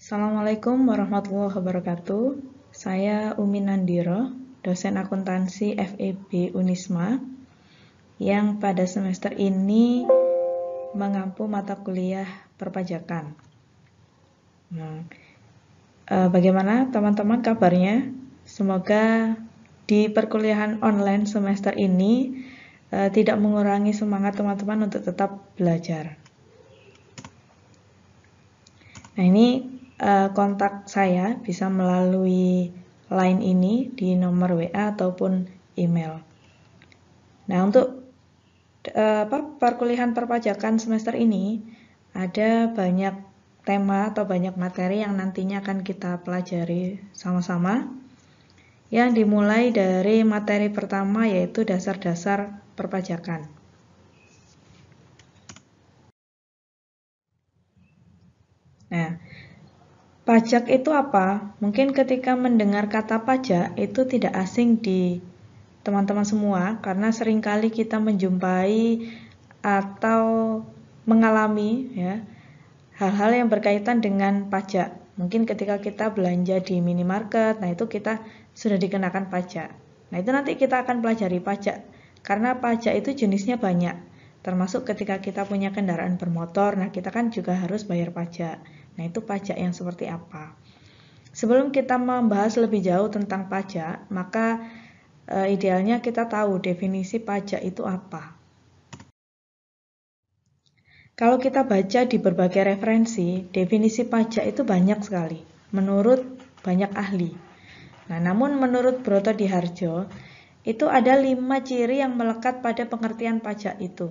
Assalamualaikum warahmatullahi wabarakatuh. Saya Umi Nandiro, dosen akuntansi FEB Unisma, yang pada semester ini mengampu mata kuliah perpajakan. Bagaimana teman-teman kabarnya? Semoga di perkuliahan online semester ini tidak mengurangi semangat teman-teman untuk tetap belajar. Nah, ini kontak saya bisa melalui line ini di nomor WA ataupun email. Nah, untuk perkuliahan perpajakan semester ini ada banyak tema atau banyak materi yang nantinya akan kita pelajari sama-sama. Yang dimulai dari materi pertama yaitu dasar-dasar perpajakan. Nah, pajak itu apa? Mungkin ketika mendengar kata pajak itu tidak asing di teman-teman semua karena seringkali kita menjumpai atau mengalami ya hal-hal yang berkaitan dengan pajak. Mungkin ketika kita belanja di minimarket, nah itu kita sudah dikenakan pajak. Nah, itu nanti kita akan pelajari pajak karena pajak itu jenisnya banyak. Termasuk ketika kita punya kendaraan bermotor, nah kita kan juga harus bayar pajak. Nah, itu pajak yang seperti apa? Sebelum kita membahas lebih jauh tentang pajak, maka idealnya kita tahu definisi pajak itu apa. Kalau kita baca di berbagai referensi, definisi pajak itu banyak sekali, menurut banyak ahli. Nah, namun menurut Broto Diharjo, itu ada 5 ciri yang melekat pada pengertian pajak itu.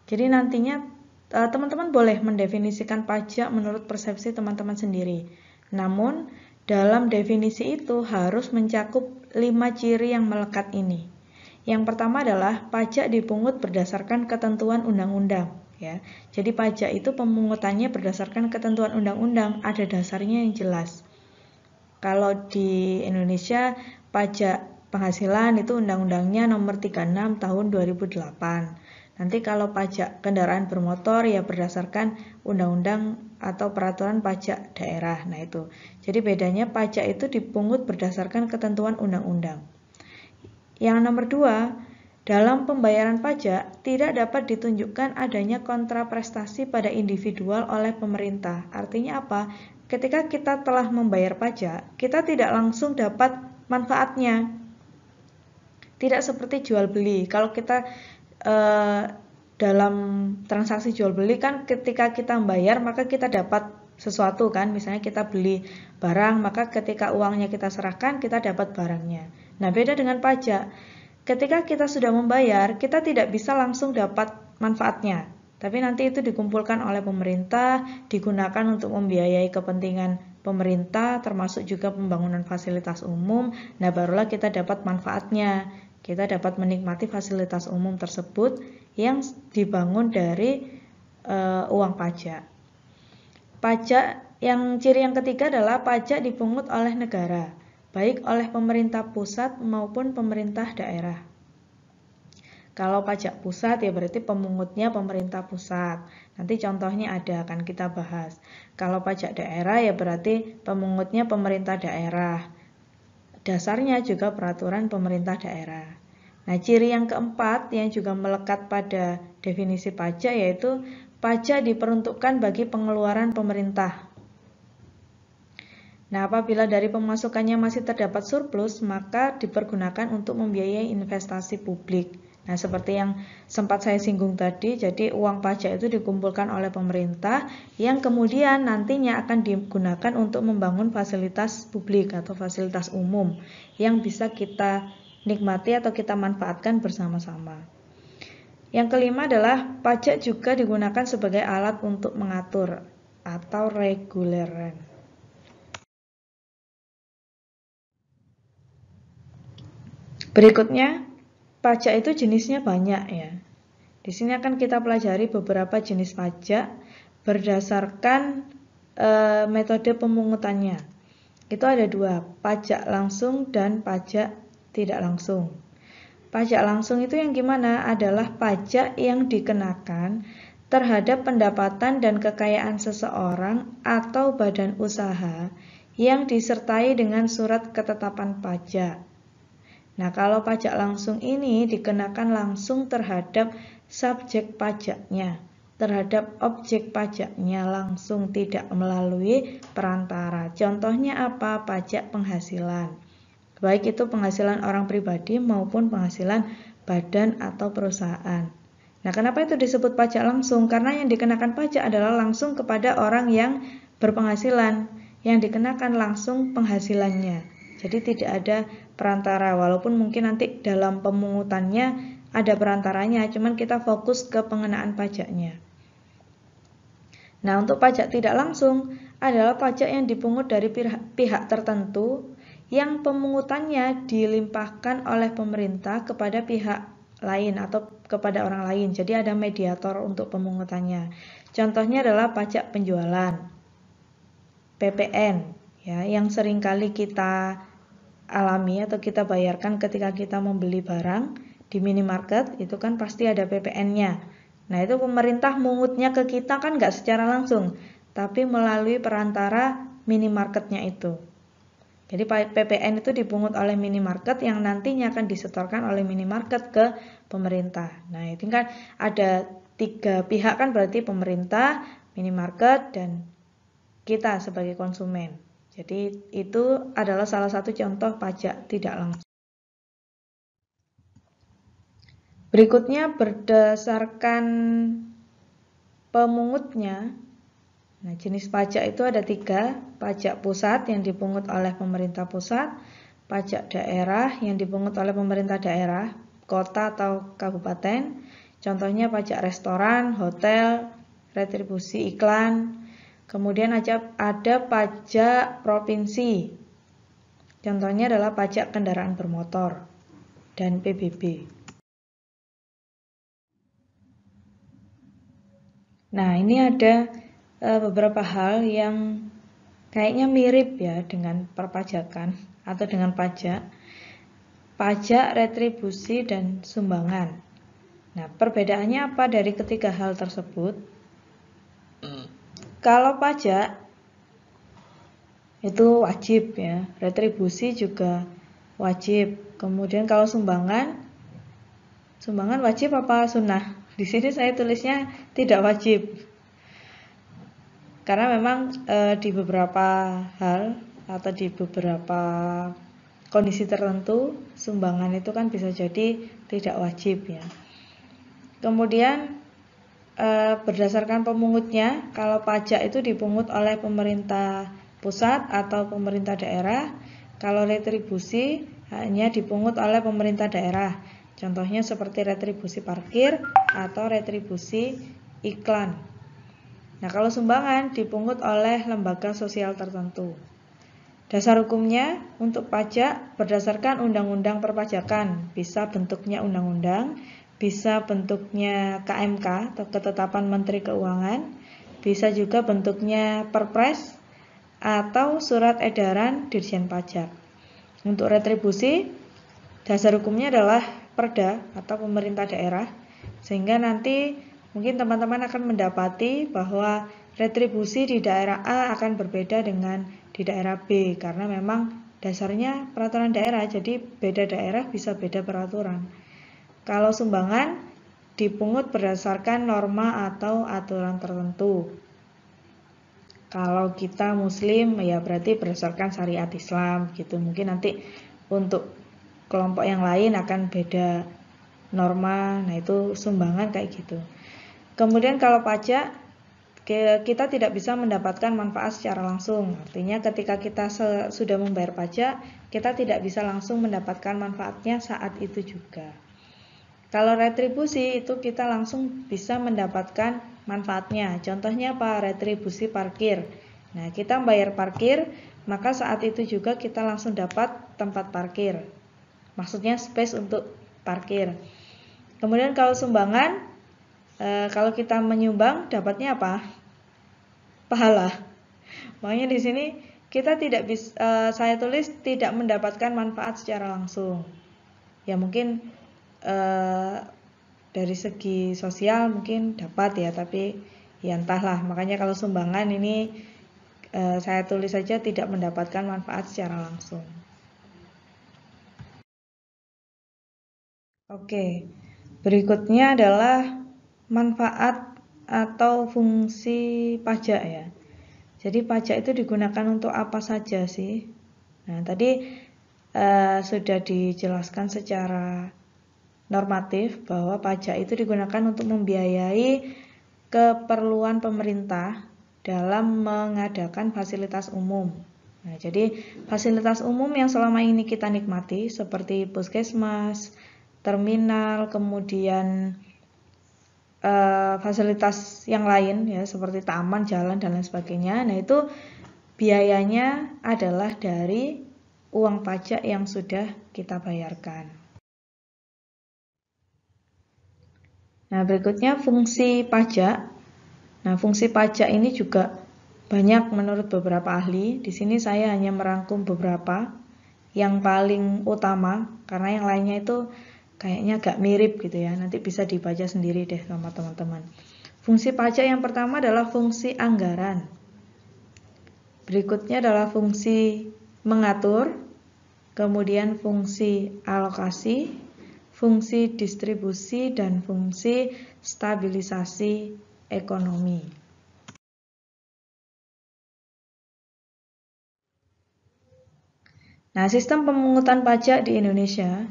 Jadi nantinya teman-teman boleh mendefinisikan pajak menurut persepsi teman-teman sendiri. Namun, dalam definisi itu harus mencakup 5 ciri yang melekat ini. Yang pertama adalah pajak dipungut berdasarkan ketentuan undang-undang. Ya, jadi pajak itu pemungutannya berdasarkan ketentuan undang-undang, ada dasarnya yang jelas. Kalau di Indonesia, pajak penghasilan itu undang-undangnya nomor 36 tahun 2008. Nanti kalau pajak kendaraan bermotor ya berdasarkan undang-undang atau peraturan pajak daerah. Nah itu. Jadi bedanya pajak itu dipungut berdasarkan ketentuan undang-undang. Yang nomor 2, dalam pembayaran pajak tidak dapat ditunjukkan adanya kontraprestasi pada individual oleh pemerintah. Artinya apa? Ketika kita telah membayar pajak, kita tidak langsung dapat manfaatnya. Tidak seperti jual beli. Kalau kita dalam transaksi jual beli kan ketika kita membayar maka kita dapat sesuatu kan. Misalnya kita beli barang, maka ketika uangnya kita serahkan kita dapat barangnya. Nah, beda dengan pajak. Ketika kita sudah membayar, kita tidak bisa langsung dapat manfaatnya. Tapi nanti itu dikumpulkan oleh pemerintah, digunakan untuk membiayai kepentingan pemerintah, termasuk juga pembangunan fasilitas umum. Nah, barulah kita dapat manfaatnya. Kita dapat menikmati fasilitas umum tersebut yang dibangun dari uang pajak. Pajak yang ciri yang ketiga adalah pajak dipungut oleh negara, baik oleh pemerintah pusat maupun pemerintah daerah. Kalau pajak pusat ya berarti pemungutnya pemerintah pusat. Nanti contohnya ada akan kita bahas. Kalau pajak daerah ya berarti pemungutnya pemerintah daerah. Dasarnya juga peraturan pemerintah daerah. Nah, ciri yang keempat yang juga melekat pada definisi pajak yaitu pajak diperuntukkan bagi pengeluaran pemerintah. Nah, apabila dari pemasukannya masih terdapat surplus, maka dipergunakan untuk membiayai investasi publik. Nah, seperti yang sempat saya singgung tadi, jadi uang pajak itu dikumpulkan oleh pemerintah yang kemudian nantinya akan digunakan untuk membangun fasilitas publik atau fasilitas umum yang bisa kita nikmati atau kita manfaatkan bersama-sama. Yang kelima adalah pajak juga digunakan sebagai alat untuk mengatur atau reguleran. Berikutnya, pajak itu jenisnya banyak ya. Di sini akan kita pelajari beberapa jenis pajak berdasarkan metode pemungutannya. Itu ada 2, pajak langsung dan pajak tidak langsung. Pajak langsung itu yang gimana? Adalah pajak yang dikenakan terhadap pendapatan dan kekayaan seseorang atau badan usaha yang disertai dengan surat ketetapan pajak. Nah, kalau pajak langsung ini dikenakan langsung terhadap subjek pajaknya, terhadap objek pajaknya langsung, tidak melalui perantara. Contohnya apa? Pajak penghasilan. Baik itu penghasilan orang pribadi maupun penghasilan badan atau perusahaan. Nah, kenapa itu disebut pajak langsung? Karena yang dikenakan pajak adalah langsung kepada orang yang berpenghasilan, yang dikenakan langsung penghasilannya. Jadi tidak ada perantara, walaupun mungkin nanti dalam pemungutannya ada perantaranya, cuman kita fokus ke pengenaan pajaknya. Nah, untuk pajak tidak langsung adalah pajak yang dipungut dari pihak tertentu yang pemungutannya dilimpahkan oleh pemerintah kepada pihak lain atau kepada orang lain. Jadi ada mediator untuk pemungutannya. Contohnya adalah pajak penjualan, PPN, ya, yang seringkali kita alami atau kita bayarkan ketika kita membeli barang di minimarket, itu kan pasti ada PPN-nya. Nah, itu pemerintah mungutnya ke kita kan nggak secara langsung, tapi melalui perantara minimarketnya itu. Jadi PPN itu dipungut oleh minimarket yang nantinya akan disetorkan oleh minimarket ke pemerintah. Nah, itu kan ada 3 pihak kan, berarti pemerintah, minimarket, dan kita sebagai konsumen. Jadi itu adalah salah satu contoh pajak tidak langsung. Berikutnya berdasarkan pemungutnya. Nah, jenis pajak itu ada 3, pajak pusat yang dipungut oleh pemerintah pusat, pajak daerah yang dipungut oleh pemerintah daerah, kota atau kabupaten, contohnya pajak restoran, hotel, retribusi iklan, kemudian ada pajak provinsi, contohnya adalah pajak kendaraan bermotor, dan PBB. Nah, ini ada beberapa hal yang kayaknya mirip ya dengan perpajakan atau dengan pajak. Pajak, retribusi, dan sumbangan. Nah, perbedaannya apa dari ketiga hal tersebut? Kalau pajak itu wajib ya, retribusi juga wajib. Kemudian kalau sumbangan wajib apa sunnah? Di sini saya tulisnya tidak wajib. Karena memang di beberapa hal atau di beberapa kondisi tertentu sumbangan itu kan bisa jadi tidak wajib ya. Kemudian berdasarkan pemungutnya, kalau pajak itu dipungut oleh pemerintah pusat atau pemerintah daerah, kalau retribusi hanya dipungut oleh pemerintah daerah. Contohnya seperti retribusi parkir atau retribusi iklan. Nah, kalau sumbangan dipungut oleh lembaga sosial tertentu. Dasar hukumnya untuk pajak berdasarkan undang-undang perpajakan, bisa bentuknya undang-undang, bisa bentuknya KMK atau ketetapan Menteri Keuangan, bisa juga bentuknya Perpres atau surat edaran Dirjen Pajak. Untuk retribusi, dasar hukumnya adalah Perda atau pemerintah daerah, sehingga nanti mungkin teman-teman akan mendapati bahwa retribusi di daerah A akan berbeda dengan di daerah B, karena memang dasarnya peraturan daerah, jadi beda daerah bisa beda peraturan. Kalau sumbangan dipungut berdasarkan norma atau aturan tertentu. Kalau kita muslim ya berarti berdasarkan syariat Islam gitu. Mungkin nanti untuk kelompok yang lain akan beda norma, nah itu sumbangan kayak gitu. Kemudian kalau pajak, kita tidak bisa mendapatkan manfaat secara langsung. Artinya ketika kita sudah membayar pajak, kita tidak bisa langsung mendapatkan manfaatnya saat itu juga. Kalau retribusi itu kita langsung bisa mendapatkan manfaatnya. Contohnya apa? Retribusi parkir. Nah, kita bayar parkir, maka saat itu juga kita langsung dapat tempat parkir. Maksudnya space untuk parkir. Kemudian kalau sumbangan, kalau kita menyumbang dapatnya apa? Pahala. Makanya di sini kita tidak bisa, saya tulis tidak mendapatkan manfaat secara langsung. Ya mungkin dari segi sosial mungkin dapat ya, tapi ya entahlah. Makanya kalau sumbangan ini saya tulis saja tidak mendapatkan manfaat secara langsung. Oke, berikutnya adalah manfaat atau fungsi pajak ya. Jadi pajak itu digunakan untuk apa saja sih? Nah, tadi sudah dijelaskan secara normatif bahwa pajak itu digunakan untuk membiayai keperluan pemerintah dalam mengadakan fasilitas umum. Nah, jadi fasilitas umum yang selama ini kita nikmati seperti puskesmas, terminal, kemudian fasilitas yang lain ya seperti taman, jalan dan lain sebagainya. Nah, itu biayanya adalah dari uang pajak yang sudah kita bayarkan. Nah, berikutnya fungsi pajak. Nah, fungsi pajak ini juga banyak menurut beberapa ahli. Di sini saya hanya merangkum beberapa yang paling utama karena yang lainnya itu kayaknya agak mirip gitu ya. Nanti bisa dibaca sendiri deh sama teman-teman. Fungsi pajak yang pertama adalah fungsi anggaran. Berikutnya adalah fungsi mengatur, kemudian fungsi alokasi, fungsi distribusi, dan fungsi stabilisasi ekonomi. Nah, sistem pemungutan pajak di Indonesia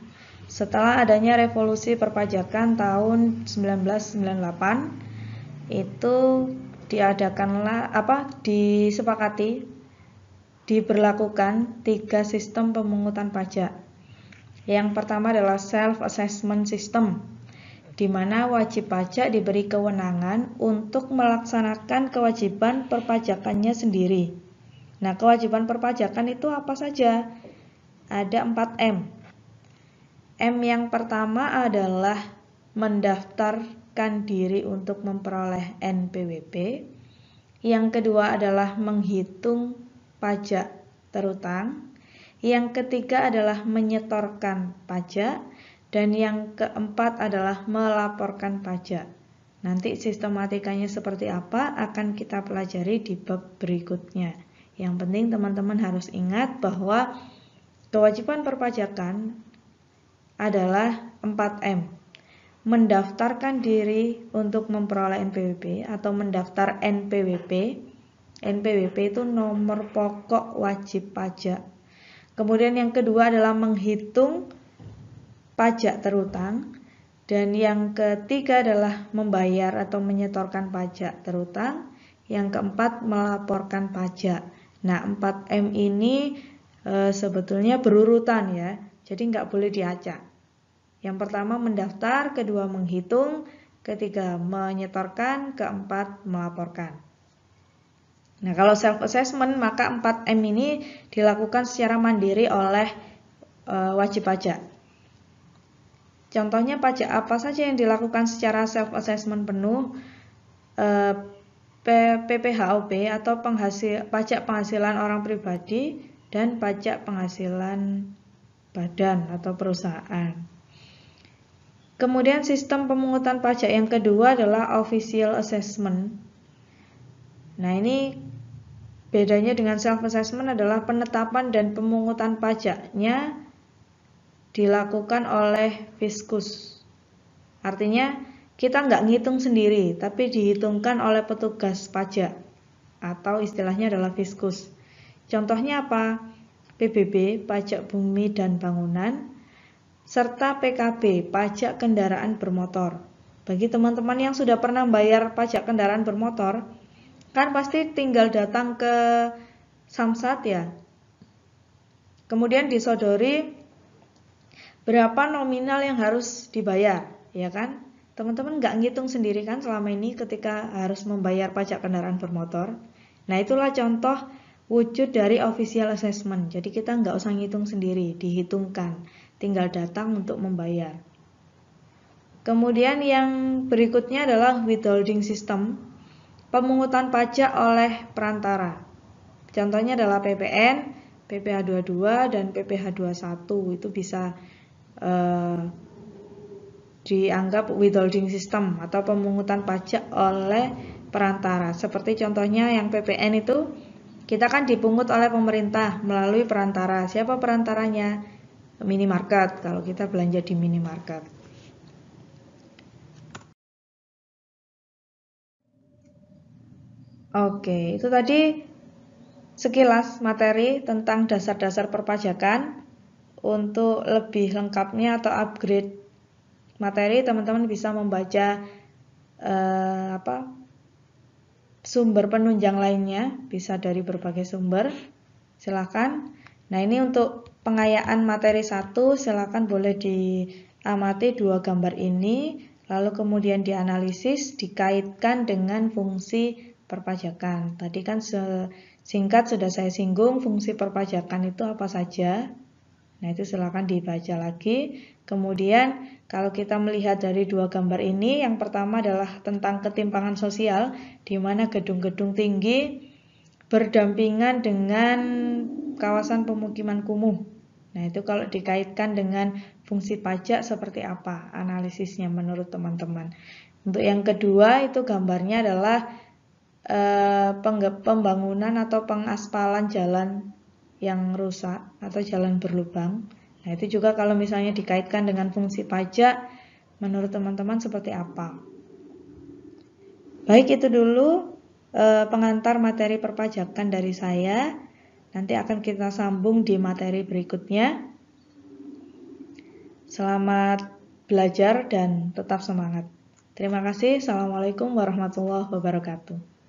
setelah adanya revolusi perpajakan tahun 1998 itu disepakati diberlakukan 3 sistem pemungutan pajak. Yang pertama adalah self-assessment system, di mana wajib pajak diberi kewenangan untuk melaksanakan kewajiban perpajakannya sendiri. Nah, kewajiban perpajakan itu apa saja? Ada 4M. M yang pertama adalah mendaftarkan diri untuk memperoleh NPWP. Yang kedua adalah menghitung pajak terutang. Yang ketiga adalah menyetorkan pajak. Dan yang keempat adalah melaporkan pajak. Nanti sistematikanya seperti apa akan kita pelajari di bab berikutnya. Yang penting teman-teman harus ingat bahwa kewajiban perpajakan adalah 4M. Mendaftarkan diri untuk memperoleh NPWP atau mendaftar NPWP. NPWP itu nomor pokok wajib pajak. Kemudian yang kedua adalah menghitung pajak terutang. Dan yang ketiga adalah membayar atau menyetorkan pajak terutang. Yang keempat melaporkan pajak. Nah, 4M ini sebetulnya berurutan ya. Jadi nggak boleh diacak. Yang pertama mendaftar, kedua menghitung, ketiga menyetorkan, keempat melaporkan. Nah, kalau self-assessment maka 4M ini dilakukan secara mandiri oleh wajib pajak. Contohnya pajak apa saja yang dilakukan secara self-assessment penuh? PPHOP atau pajak penghasilan orang pribadi dan pajak penghasilan badan atau perusahaan. Kemudian sistem pemungutan pajak yang kedua adalah official assessment. Nah, ini bedanya dengan self-assessment adalah penetapan dan pemungutan pajaknya dilakukan oleh Fiskus. Artinya kita nggak ngitung sendiri, tapi dihitungkan oleh petugas pajak atau istilahnya adalah Fiskus. Contohnya apa? PBB, pajak bumi dan bangunan, serta PKB, pajak kendaraan bermotor. Bagi teman-teman yang sudah pernah bayar pajak kendaraan bermotor, kan pasti tinggal datang ke Samsat ya. Kemudian disodori berapa nominal yang harus dibayar, ya kan? Teman-teman nggak ngitung sendiri kan selama ini ketika harus membayar pajak kendaraan bermotor. Nah, itulah contoh wujud dari official assessment. Jadi kita nggak usah ngitung sendiri, dihitungkan. Tinggal datang untuk membayar. Kemudian yang berikutnya adalah withholding system, pemungutan pajak oleh perantara. Contohnya adalah PPN, PPh 22 dan PPh 21. Itu bisa dianggap withholding system atau pemungutan pajak oleh perantara. Seperti contohnya yang PPN itu kita kan dipungut oleh pemerintah melalui perantara. Siapa perantaranya? Minimarket, kalau kita belanja di minimarket. Oke, itu tadi sekilas materi tentang dasar-dasar perpajakan. Untuk lebih lengkapnya atau upgrade materi, teman-teman bisa membaca sumber penunjang lainnya, bisa dari berbagai sumber. Silakan. Nah, ini untuk pengayaan materi 1, silakan boleh diamati 2 gambar ini, lalu kemudian dianalisis, dikaitkan dengan fungsi perpajakan. Tadi kan singkat sudah saya singgung fungsi perpajakan itu apa saja. Nah, itu silakan dibaca lagi. Kemudian kalau kita melihat dari 2 gambar ini, yang pertama adalah tentang ketimpangan sosial, di mana gedung-gedung tinggi berdampingan dengan kawasan pemukiman kumuh. Nah, itu kalau dikaitkan dengan fungsi pajak seperti apa analisisnya menurut teman-teman. Untuk yang kedua itu gambarnya adalah pembangunan atau pengaspalan jalan yang rusak atau jalan berlubang. Nah, itu juga kalau misalnya dikaitkan dengan fungsi pajak, menurut teman-teman seperti apa? Baik, itu dulu pengantar materi perpajakan dari saya. Nanti akan kita sambung di materi berikutnya. Selamat belajar dan tetap semangat. Terima kasih. Assalamualaikum warahmatullahi wabarakatuh.